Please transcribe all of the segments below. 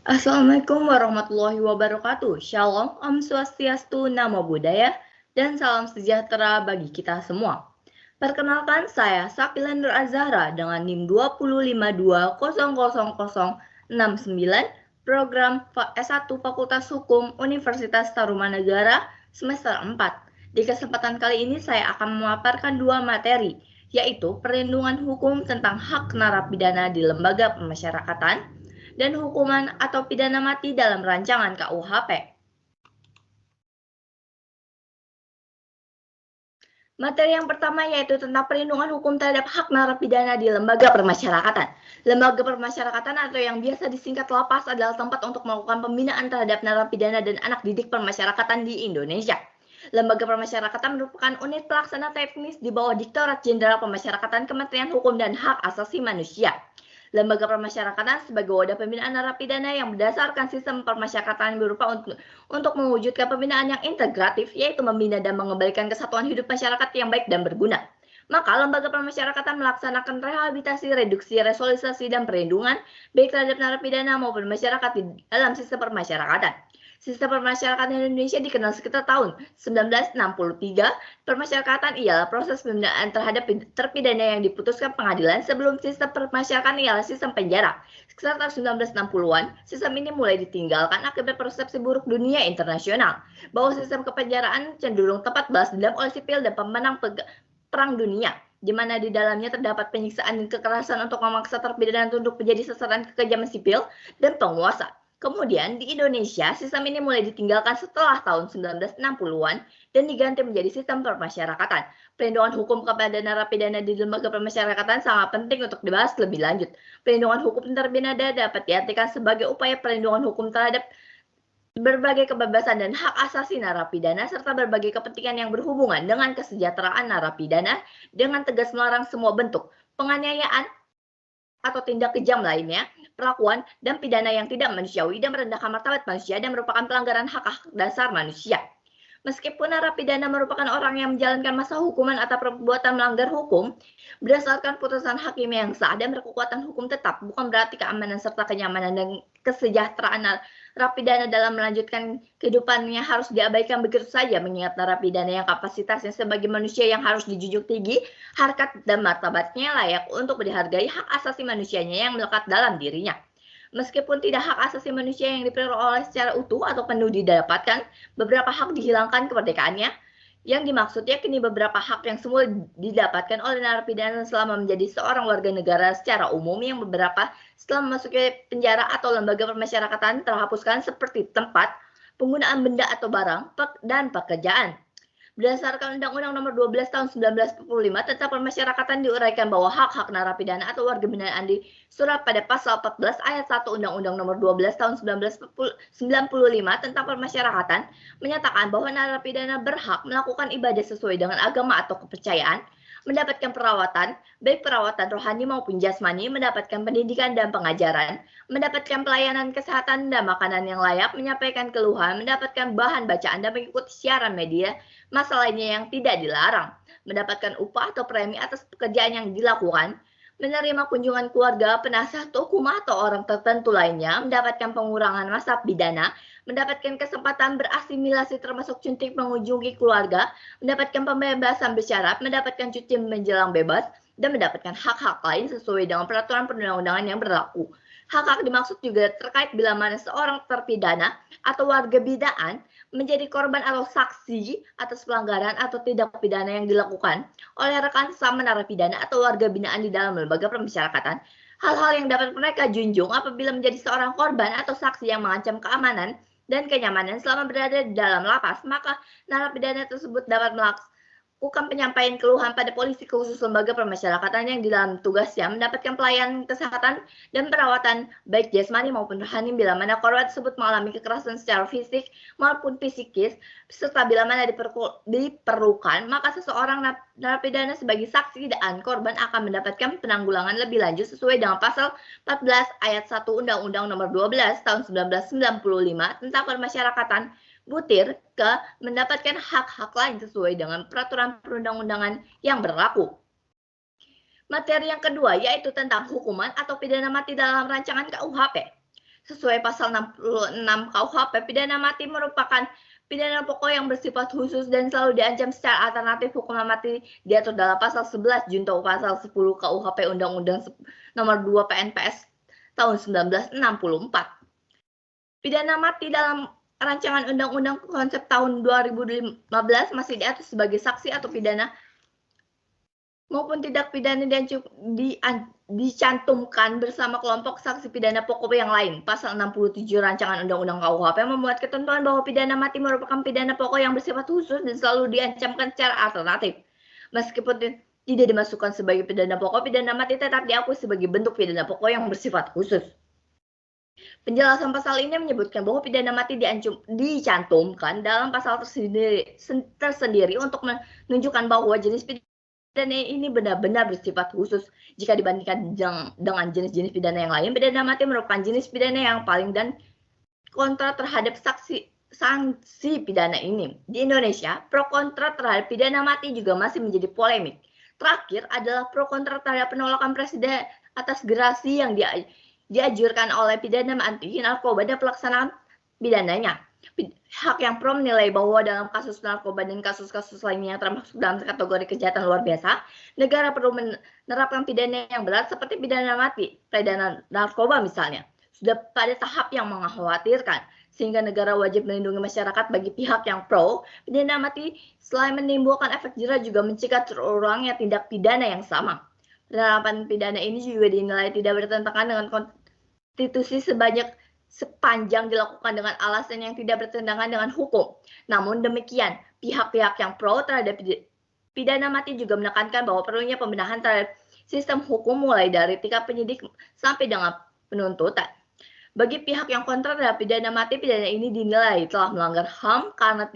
Assalamualaikum warahmatullahi wabarakatuh. Shalom, Om Swastiastu, Namo Buddhaya, dan salam sejahtera bagi kita semua. Perkenalkan, saya Sapila Nur Azahra dengan NIM 255200069, program S1 Fakultas Hukum Universitas Tarumanegara semester 4. Di kesempatan kali ini saya akan memaparkan dua materi, yaitu perlindungan hukum tentang hak narapidana di lembaga pemasyarakatan dan hukuman atau pidana mati dalam rancangan KUHP. Materi yang pertama yaitu tentang perlindungan hukum terhadap hak narapidana di lembaga permasyarakatan. Lembaga permasyarakatan atau yang biasa disingkat lapas adalah tempat untuk melakukan pembinaan terhadap narapidana dan anak didik permasyarakatan di Indonesia. Lembaga permasyarakatan merupakan unit pelaksana teknis di bawah Direktorat Jenderal Pemasyarakatan Kementerian Hukum dan Hak Asasi Manusia. Lembaga permasyarakatan sebagai wadah pembinaan narapidana yang berdasarkan sistem permasyarakatan berupa untuk mewujudkan pembinaan yang integratif, yaitu membina dan mengembalikan kesatuan hidup masyarakat yang baik dan berguna. Maka lembaga permasyarakatan melaksanakan rehabilitasi, reduksi, resolusi, dan perlindungan baik terhadap narapidana maupun masyarakat di dalam sistem permasyarakatan. Sistem permasyarakatan Indonesia dikenal sekitar tahun 1963. Permasyarakatan ialah proses pembinaan terhadap terpidana yang diputuskan pengadilan sebelum sistem permasyarakatan ialah sistem penjara. Sekitar tahun 1960-an, sistem ini mulai ditinggalkan akibat persepsi buruk dunia internasional bahwa sistem kepenjaraan cenderung tempat balas dendam oleh sipil dan pemenang perang dunia, di mana di dalamnya terdapat penyiksaan dan kekerasan untuk memaksa terpidana untuk menjadi sasaran kekejaman sipil dan penguasa. Kemudian di Indonesia, sistem ini mulai ditinggalkan setelah tahun 1960-an dan diganti menjadi sistem permasyarakatan. Perlindungan hukum kepada narapidana di lembaga permasyarakatan sangat penting untuk dibahas lebih lanjut. Perlindungan hukum terpidana dapat diartikan sebagai upaya perlindungan hukum terhadap berbagai kebebasan dan hak asasi narapidana serta berbagai kepentingan yang berhubungan dengan kesejahteraan narapidana dengan tegas melarang semua bentuk penganiayaan atau tindak kejam lainnya, perlakuan dan pidana yang tidak manusiawi dan merendahkan martabat manusia dan merupakan pelanggaran hak-hak dasar manusia. Meskipun narapidana merupakan orang yang menjalankan masa hukuman atau perbuatan melanggar hukum, berdasarkan putusan hakim yang sah dan berkekuatan hukum tetap, bukan berarti keamanan serta kenyamanan dan kesejahteraan narapidana dalam melanjutkan kehidupannya harus diabaikan begitu saja, mengingat narapidana yang kapasitasnya sebagai manusia yang harus dijunjung tinggi, harkat dan martabatnya layak untuk dihargai hak asasi manusianya yang melekat dalam dirinya. Meskipun tidak hak asasi manusia yang diperoleh secara utuh atau penuh didapatkan, beberapa hak dihilangkan kemerdekaannya. Yang dimaksud yakni beberapa hak yang semula didapatkan oleh narapidana selama menjadi seorang warga negara secara umum yang beberapa setelah memasuki penjara atau lembaga permasyarakatan terhapuskan seperti tempat, penggunaan benda atau barang, dan pekerjaan. Berdasarkan Undang-Undang Nomor 12 Tahun 1945 tentang Permasyarakatan diuraikan bahwa hak-hak narapidana atau warga binaan di surat pada pasal 14 ayat 1 Undang-Undang Nomor 12 Tahun 1995 tentang Permasyarakatan menyatakan bahwa narapidana berhak melakukan ibadah sesuai dengan agama atau kepercayaan, mendapatkan perawatan, baik perawatan rohani maupun jasmani, mendapatkan pendidikan dan pengajaran, mendapatkan pelayanan kesehatan dan makanan yang layak, menyampaikan keluhan, mendapatkan bahan bacaan dan mengikuti siaran media, masa lainnya yang tidak dilarang, mendapatkan upah atau premi atas pekerjaan yang dilakukan, menerima kunjungan keluarga, penasihat hukum atau orang tertentu lainnya, mendapatkan pengurangan masa pidana, mendapatkan kesempatan berasimilasi termasuk cuti mengunjungi keluarga, mendapatkan pembebasan bersyarat, mendapatkan cuti menjelang bebas, dan mendapatkan hak-hak lain sesuai dengan peraturan perundang-undangan yang berlaku. Hak-hak dimaksud juga terkait bila mana seorang terpidana atau warga binaan menjadi korban atau saksi atas pelanggaran atau tindak pidana yang dilakukan oleh rekan sesama narapidana atau warga binaan di dalam lembaga permasyarakatan. Hal-hal yang dapat mereka junjung apabila menjadi seorang korban atau saksi yang mengancam keamanan dan kenyamanan selama berada di dalam lapas, maka narapidana tersebut dapat melakukan penyampaian keluhan pada polisi khusus lembaga permasyarakatan yang di dalam tugasnya mendapatkan pelayanan kesehatan dan perawatan baik jasmani maupun rohani bila mana korban tersebut mengalami kekerasan secara fisik maupun psikis, serta bila mana diperlukan, maka seseorang narapidana sebagai saksi dan korban akan mendapatkan penanggulangan lebih lanjut sesuai dengan pasal 14 ayat 1 Undang-Undang Nomor 12 Tahun 1995 tentang Permasyarakatan butir ke mendapatkan hak-hak lain sesuai dengan peraturan perundang-undangan yang berlaku. Materi yang kedua yaitu tentang hukuman atau pidana mati dalam rancangan KUHP. Sesuai pasal 66 KUHP, pidana mati merupakan pidana pokok yang bersifat khusus dan selalu diancam secara alternatif. Hukuman mati diatur dalam pasal 11 junto pasal 10 KUHP Undang-Undang Nomor 2 PNPS tahun 1964. Pidana mati dalam rancangan undang-undang konsep tahun 2015 masih diatur sebagai saksi atau pidana maupun tindak pidana dicantumkan bersama kelompok saksi pidana pokok yang lain. Pasal 67 rancangan undang-undang KUHP memuat ketentuan bahwa pidana mati merupakan pidana pokok yang bersifat khusus dan selalu diancamkan secara alternatif. Meskipun tidak dimasukkan sebagai pidana pokok, pidana mati tetap diakui sebagai bentuk pidana pokok yang bersifat khusus. Penjelasan pasal ini menyebutkan bahwa pidana mati dicantumkan dalam pasal tersendiri untuk menunjukkan bahwa jenis pidana ini benar-benar bersifat khusus. Jika dibandingkan dengan jenis-jenis pidana yang lain, pidana mati merupakan jenis pidana yang paling dan kontra terhadap sanksi pidana ini. Di Indonesia, pro kontra terhadap pidana mati juga masih menjadi polemik. Terakhir adalah pro kontra terhadap penolakan Presiden atas gerasi yang diajurkan oleh pidana anti narkoba dan pelaksanaan pidananya. Hak yang pro menilai bahwa dalam kasus narkoba dan kasus-kasus lainnya yang termasuk dalam kategori kejahatan luar biasa, negara perlu menerapkan pidana yang berat seperti pidana mati, peredaran narkoba misalnya, sudah pada tahap yang mengkhawatirkan, sehingga negara wajib melindungi masyarakat. Bagi pihak yang pro, pidana mati selain menimbulkan efek jera juga mencegah terulangnya tindak pidana yang sama. Penerapan pidana ini juga dinilai tidak bertentangan dengan konstitusi sepanjang dilakukan dengan alasan yang tidak bertentangan dengan hukum. Namun demikian, pihak-pihak yang pro terhadap pidana mati juga menekankan bahwa perlunya pembenahan terhadap sistem hukum mulai dari tingkat penyidik sampai dengan penuntutan. Bagi pihak yang kontra terhadap pidana mati, pidana ini dinilai telah melanggar HAM karena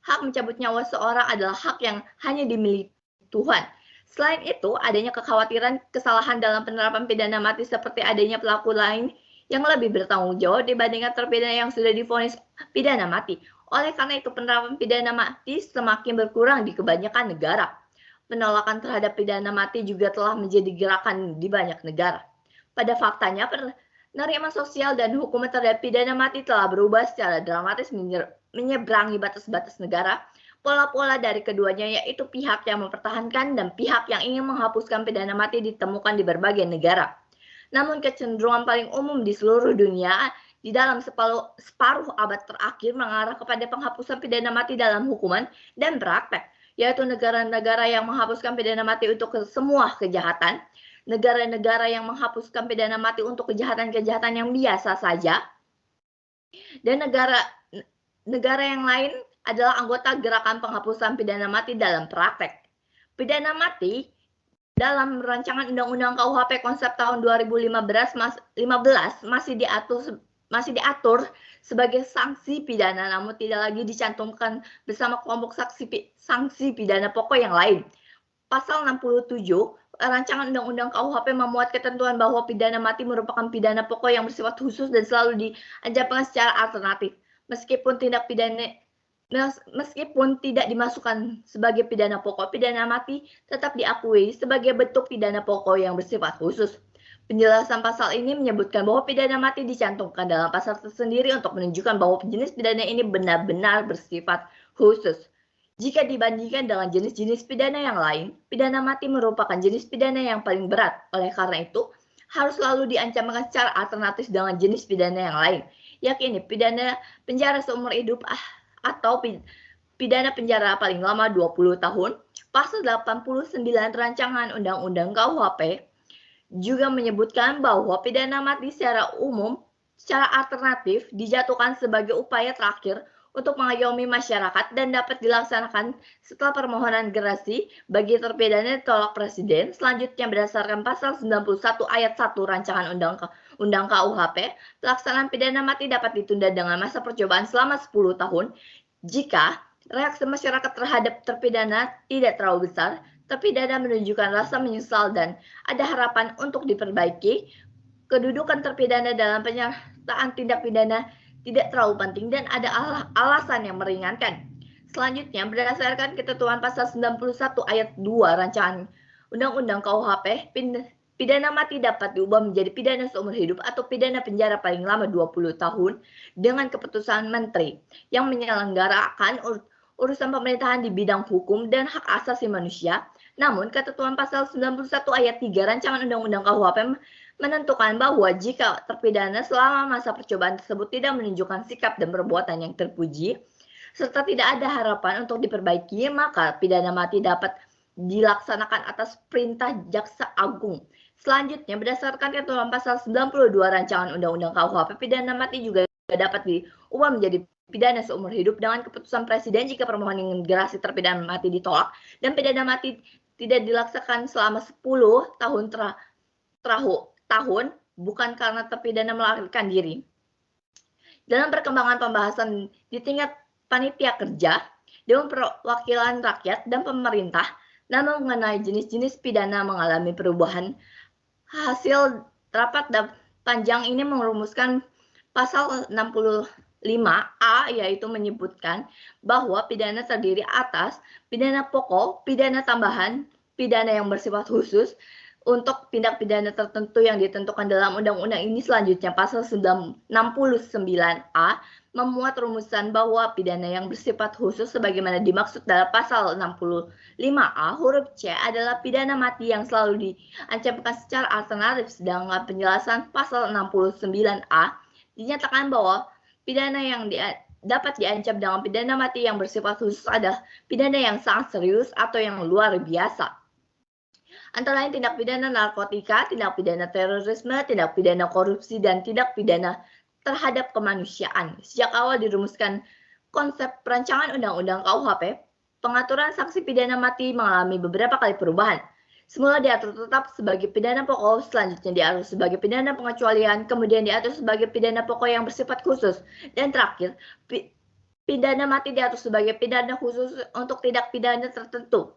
hak mencabut nyawa seorang adalah hak yang hanya dimiliki Tuhan. Selain itu, adanya kekhawatiran kesalahan dalam penerapan pidana mati seperti adanya pelaku lain yang lebih bertanggung jawab dibandingkan terpidana yang sudah divonis pidana mati. Oleh karena itu, penerapan pidana mati semakin berkurang di kebanyakan negara. Penolakan terhadap pidana mati juga telah menjadi gerakan di banyak negara. Pada faktanya, penerimaan sosial dan hukuman terhadap pidana mati telah berubah secara dramatis menyeberangi batas-batas negara. Pola-pola dari keduanya, yaitu pihak yang mempertahankan dan pihak yang ingin menghapuskan pidana mati, ditemukan di berbagai negara. Namun kecenderungan paling umum di seluruh dunia di dalam separuh abad terakhir mengarah kepada penghapusan pidana mati dalam hukuman dan praktek, yaitu negara-negara yang menghapuskan pidana mati untuk semua kejahatan, negara-negara yang menghapuskan pidana mati untuk kejahatan-kejahatan yang biasa saja, dan negara yang lain adalah anggota gerakan penghapusan pidana mati dalam praktek. Pidana mati dalam rancangan undang-undang KUHP konsep tahun 2015 masih diatur sebagai sanksi pidana, namun tidak lagi dicantumkan bersama kelompok sanksi pidana pokok yang lain. Pasal 67 rancangan undang-undang KUHP memuat ketentuan bahwa pidana mati merupakan pidana pokok yang bersifat khusus dan selalu diancamkan secara alternatif. Meskipun tidak dimasukkan sebagai pidana pokok, pidana mati tetap diakui sebagai bentuk pidana pokok yang bersifat khusus. Penjelasan pasal ini menyebutkan bahwa pidana mati dicantumkan dalam pasal tersendiri untuk menunjukkan bahwa jenis pidana ini benar-benar bersifat khusus. Jika dibandingkan dengan jenis-jenis pidana yang lain, pidana mati merupakan jenis pidana yang paling berat. Oleh karena itu, harus selalu diancamkan secara alternatif dengan jenis pidana yang lain, yakni pidana penjara seumur hidup atau pidana penjara paling lama 20 tahun. Pasal 89 rancangan undang-undang KUHP juga menyebutkan bahwa pidana mati secara umum secara alternatif dijatuhkan sebagai upaya terakhir untuk mengayomi masyarakat dan dapat dilaksanakan setelah permohonan gerasi bagi terpidana ditolak Presiden. Selanjutnya, berdasarkan pasal 91 ayat 1 rancangan undang KUHP, pelaksanaan pidana mati dapat ditunda dengan masa percobaan selama 10 tahun jika reaksi masyarakat terhadap terpidana tidak terlalu besar, terpidana menunjukkan rasa menyesal dan ada harapan untuk diperbaiki, kedudukan terpidana dalam penyertaan tindak pidana tidak terlalu penting, dan ada alasan yang meringankan. Selanjutnya, berdasarkan ketentuan pasal 91 ayat 2 rancangan undang-undang KUHP, Pidana mati dapat diubah menjadi pidana seumur hidup atau pidana penjara paling lama 20 tahun dengan keputusan menteri yang menyelenggarakan urusan pemerintahan di bidang hukum dan hak asasi manusia. Namun, ketentuan pasal 91 ayat 3 Rancangan Undang-Undang KUHP menentukan bahwa jika terpidana selama masa percobaan tersebut tidak menunjukkan sikap dan perbuatan yang terpuji, serta tidak ada harapan untuk diperbaiki, maka pidana mati dapat dilaksanakan atas perintah Jaksa Agung. Selanjutnya, berdasarkan ketentuan pasal 92 Rancangan Undang-Undang KUHP, pidana mati juga dapat diubah menjadi pidana seumur hidup dengan keputusan Presiden jika permohonan gerasi terpidana mati ditolak dan pidana mati tidak dilaksanakan selama 10 tahun bukan karena terpidana melarikan diri. Dalam perkembangan pembahasan di tingkat panitia kerja, Dewan Perwakilan Rakyat dan pemerintah dalam mengenai jenis-jenis pidana mengalami perubahan. Hasil rapat panjang ini merumuskan pasal 65A, yaitu menyebutkan bahwa pidana terdiri atas pidana pokok, pidana tambahan, pidana yang bersifat khusus untuk tindak pidana tertentu yang ditentukan dalam undang-undang ini. Selanjutnya, pasal 69A memuat rumusan bahwa pidana yang bersifat khusus sebagaimana dimaksud dalam pasal 65A huruf C adalah pidana mati yang selalu diancamkan secara alternatif, sedangkan penjelasan pasal 69A dinyatakan bahwa pidana yang dapat diancam dengan pidana mati yang bersifat khusus adalah pidana yang sangat serius atau yang luar biasa. Antara lain tindak pidana narkotika, tindak pidana terorisme, tindak pidana korupsi, dan tindak pidana terhadap kemanusiaan. Sejak awal dirumuskan konsep perancangan undang-undang KUHP, pengaturan sanksi pidana mati mengalami beberapa kali perubahan. Semula diatur tetap sebagai pidana pokok, selanjutnya diatur sebagai pidana pengecualian, kemudian diatur sebagai pidana pokok yang bersifat khusus, dan terakhir pidana mati diatur sebagai pidana khusus untuk tindak pidana tertentu.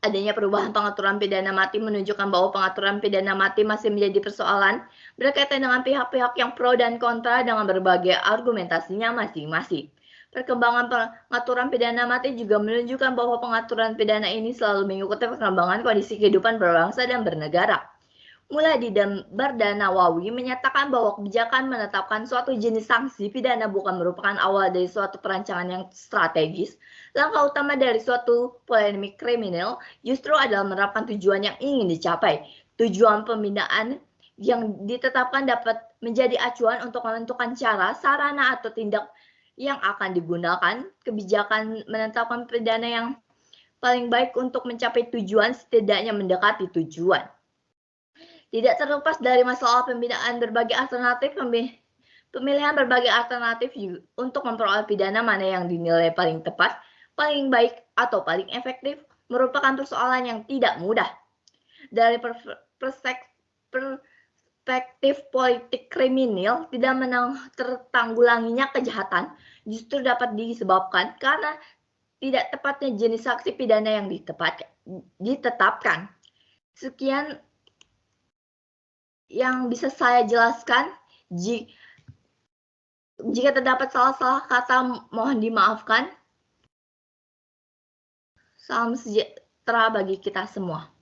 Adanya perubahan pengaturan pidana mati menunjukkan bahwa pengaturan pidana mati masih menjadi persoalan berkaitan dengan pihak-pihak yang pro dan kontra dengan berbagai argumentasinya masing-masing. Perkembangan pengaturan pidana mati juga menunjukkan bahwa pengaturan pidana ini selalu mengikuti perkembangan kondisi kehidupan berbangsa dan bernegara. Mulai di Bardanawawi menyatakan bahwa kebijakan menetapkan suatu jenis sanksi pidana bukan merupakan awal dari suatu perancangan yang strategis. Langkah utama dari suatu polemik kriminal justru adalah menerapkan tujuan yang ingin dicapai. Tujuan pembinaan yang ditetapkan dapat menjadi acuan untuk menentukan cara, sarana, atau tindak yang akan digunakan. Kebijakan menetapkan pidana yang paling baik untuk mencapai tujuan setidaknya mendekati tujuan. Tidak terlepas dari masalah pembinaan berbagai alternatif, pemilihan berbagai alternatif untuk memperoleh pidana mana yang dinilai paling tepat, paling baik, atau paling efektif merupakan persoalan yang tidak mudah. Dari perspektif politik kriminal, tidak tertanggulanginya kejahatan justru dapat disebabkan karena tidak tepatnya jenis sanksi pidana yang ditetapkan. Sekian yang bisa saya jelaskan. Jika terdapat salah-salah kata, mohon dimaafkan. Salam sejahtera bagi kita semua.